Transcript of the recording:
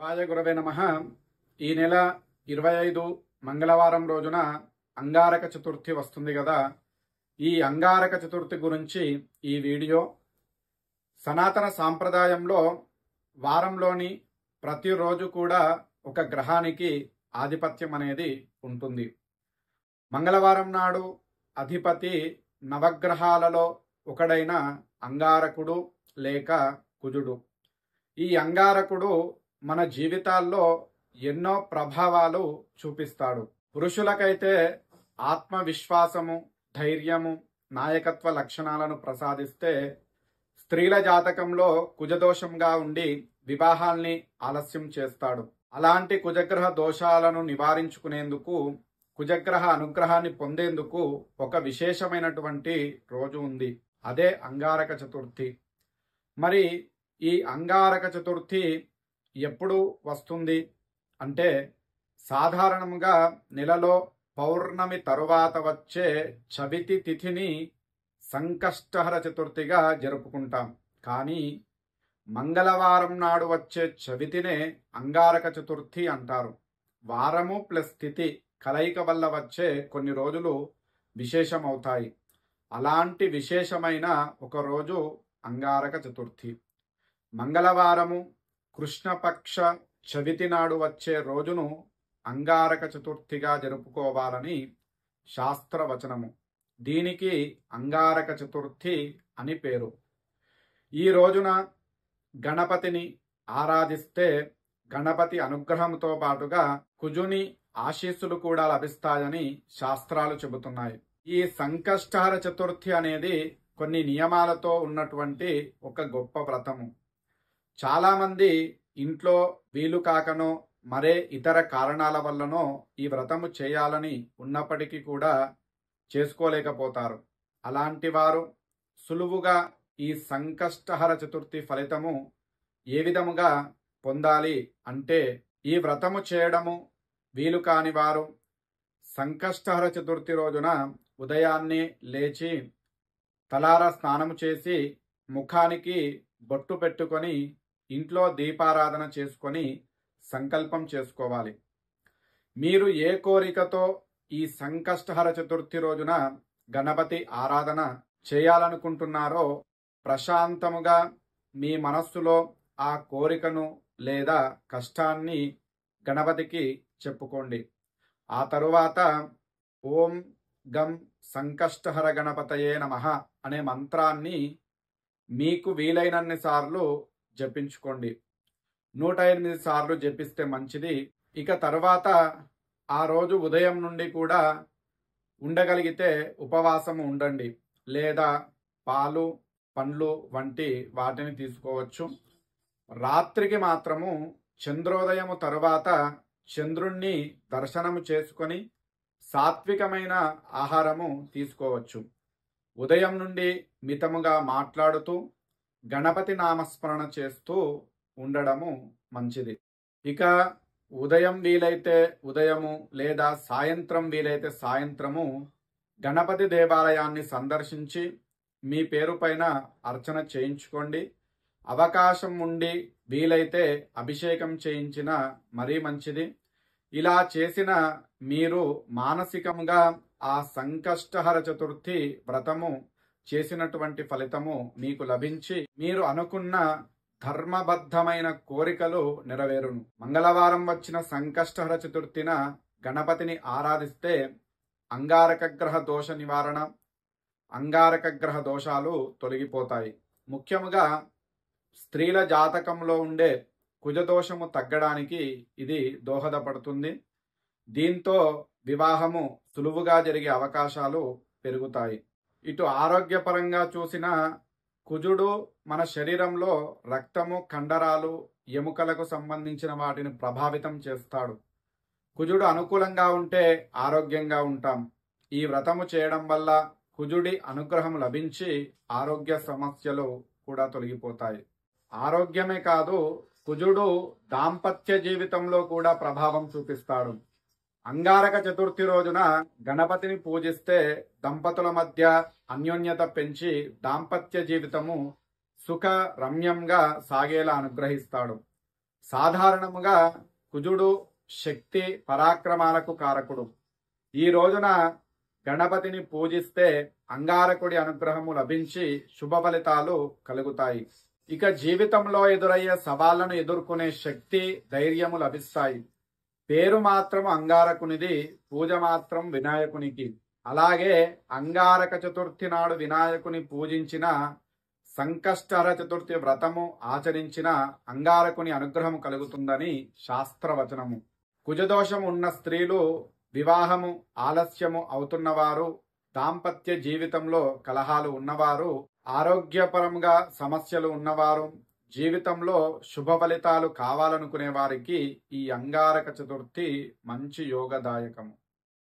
శివాయ గురవే నమః. ఈ నెల 25 మంగళవారం రోజున అంగారక చతుర్థి వస్తుంది కదా. ఈ అంగారక చతుర్థి గురించి ఈ వీడియో. సనాతన సాంప్రదాయంలో వారంలోని ప్రతిరోజు కూడా ఒక గ్రహానికి ఆధిపత్యం అనేది ఉంటుంది. మంగళవారం నాడు అధిపతి నవగ్రహాలలో ఒకడైన అంగారకుడు లేక కుజుడు. ఈ అంగారకుడు మన జీవితాల్లో ఎన్నో ప్రభావాలు చూపిస్తాడు. పురుషులకైతే ఆత్మవిశ్వాసము, ధైర్యము, నాయకత్వ లక్షణాలను ప్రసాదిస్తే, స్త్రీల జాతకంలో కుజదోషంగా ఉండి వివాహాల్ని ఆలస్యం చేస్తాడు. అలాంటి కుజగ్రహ దోషాలను నివారించుకునేందుకు, కుజగ్రహ అనుగ్రహాన్ని పొందేందుకు ఒక విశేషమైనటువంటి రోజు ఉంది. అదే అంగారక చతుర్థి. మరి ఈ అంగారక చతుర్థి ఎప్పుడు వస్తుంది అంటే, సాధారణంగా నెలలో పౌర్ణమి తరువాత వచ్చే చవితి తిథిని సంకష్టహర చతుర్థిగా జరుపుకుంటాం. కానీ మంగళవారం నాడు వచ్చే చవితినే అంగారక చతుర్థి అంటారు. వారము ప్లస్ తిథి కలయిక వల్ల వచ్చే కొన్ని రోజులు విశేషమవుతాయి. అలాంటి విశేషమైన ఒక రోజు అంగారక చతుర్థి. మంగళవారము కృష్ణపక్ష చవితి నాడు వచ్చే రోజును అంగారక చతుర్థిగా జరుపుకోవాలని శాస్త్రవచనము. దీనికి అంగారక చతుర్థి అని పేరు. ఈ రోజున గణపతిని ఆరాధిస్తే గణపతి అనుగ్రహంతో పాటుగా కుజుని ఆశీస్సులు కూడా లభిస్తాయని శాస్త్రాలు చెబుతున్నాయి. ఈ సంకష్టహర చతుర్థి అనేది కొన్ని నియమాలతో ఉన్నటువంటి ఒక గొప్ప వ్రతము. చాలామంది ఇంట్లో వీలు కాకనో మరే ఇతర కారణాల వల్లనో ఈ వ్రతము చేయాలని ఉన్నప్పటికీ కూడా చేసుకోలేకపోతారు. అలాంటి వారు సులువుగా ఈ సంకష్టహర చతుర్థి ఫలితము ఏ విధముగా పొందాలి అంటే, ఈ వ్రతము చేయడము వీలు కాని వారు సంకష్టహర చతుర్థి రోజున ఉదయాన్నే లేచి తలారా స్నానము చేసి ముఖానికి బొట్టు పెట్టుకొని ఇంట్లో దీపారాధన చేసుకొని సంకల్పం చేసుకోవాలి. మీరు ఏ కోరికతో ఈ సంకష్టహర చతుర్థి రోజున గణపతి ఆరాధన చేయాలనుకుంటున్నారో ప్రశాంతముగా మీ మనస్సులో ఆ కోరికను లేదా కష్టాన్ని గణపతికి చెప్పుకోండి. ఆ తరువాత ఓం గం సంకష్టహర గణపతయే నమః అనే మంత్రాన్ని మీకు వీలైనన్ని సార్లు జపించుకోండి. 108 సార్లు జపిస్తే మంచిది. ఇక తర్వాత ఆ రోజు ఉదయం నుండి కూడా ఉండగలిగితే ఉపవాసము ఉండండి, లేదా పాలు, పండ్లు వంటి వాటిని తీసుకోవచ్చు. రాత్రికి మాత్రము చంద్రోదయము తరువాత చంద్రుణ్ణి దర్శనము చేసుకొని సాత్వికమైన ఆహారము తీసుకోవచ్చు. ఉదయం నుండి మితముగా మాట్లాడుతూ గణపతి నామస్మరణ చేస్తూ ఉండడము మంచిది. ఇక ఉదయం వీలైతే ఉదయము లేదా సాయంత్రం వీలైతే సాయంత్రము గణపతి దేవాలయాన్ని సందర్శించి మీ పేరు పైన అర్చన చేయించుకోండి. అవకాశం ఉండి వీలైతే అభిషేకం చేయించిన మరీ మంచిది. ఇలా చేసిన మీరు మానసికంగా ఆ సంకష్టహర చతుర్థి వ్రతము చేసినటువంటి ఫలితము మీకు లభించి మీరు అనుకున్న ధర్మబద్ధమైన కోరికలు నెరవేరును. మంగళవారం వచ్చిన సంకష్టహర చతుర్థిన గణపతిని ఆరాధిస్తే అంగారక గ్రహ దోష నివారణ, అంగారక గ్రహ దోషాలు తొలగిపోతాయి. ముఖ్యముగా స్త్రీల జాతకంలో ఉండే కుజదోషము తగ్గడానికి ఇది దోహదపడుతుంది. దీంతో వివాహము సులువుగా జరిగే అవకాశాలు పెరుగుతాయి. ఇటు ఆరోగ్యపరంగా చూసిన కుజుడు మన శరీరంలో రక్తము, కండరాలు, ఎముకలకు సంబంధించిన వాటిని ప్రభావితం చేస్తాడు. కుజుడు అనుకూలంగా ఉంటే ఆరోగ్యంగా ఉంటాం. ఈ వ్రతము చేయడం వల్ల కుజుడి అనుగ్రహం లభించి ఆరోగ్య సమస్యలు కూడా తొలగిపోతాయి. ఆరోగ్యమే కాదు, కుజుడు దాంపత్య జీవితంలో కూడా ప్రభావం చూపిస్తాడు. అంగారక చతుర్థి రోజున గణపతిని పూజిస్తే దంపతుల మధ్య అన్యోన్యత పెంచి దాంపత్య జీవితము సుఖ రమ్యంగా సాగేలా అనుగ్రహిస్తాడు. సాధారణముగా కుజుడు శక్తి పరాక్రమాలకు కారకుడు. ఈ రోజున గణపతిని పూజిస్తే అంగారకుడి అనుగ్రహము లభించి శుభ ఫలితాలు కలుగుతాయి. ఇక జీవితంలో ఎదురయ్యే సవాళ్లను ఎదుర్కొనే శక్తి ధైర్యము లభిస్తాయి. పేరు మాత్రం అంగారకునిది, పూజ మాత్రం వినాయకునికి. అలాగే అంగారక చతుర్థి నాడు వినాయకుని పూజించిన, సంకష్టహర చతుర్థి వ్రతము ఆచరించిన అంగారకుని అనుగ్రహము కలుగుతుందని శాస్త్రవచనము. కుజదోషం ఉన్న స్త్రీలు, వివాహము ఆలస్యము అవుతున్నవారు, దాంపత్య జీవితంలో కలహాలు ఉన్నవారు, ఆరోగ్యపరంగా సమస్యలు ఉన్నవారు, జీవితంలో శుభ ఫలితాలు కావాలనుకునే వారికి ఈ అంగారక చతుర్థి మంచి యోగదాయకము.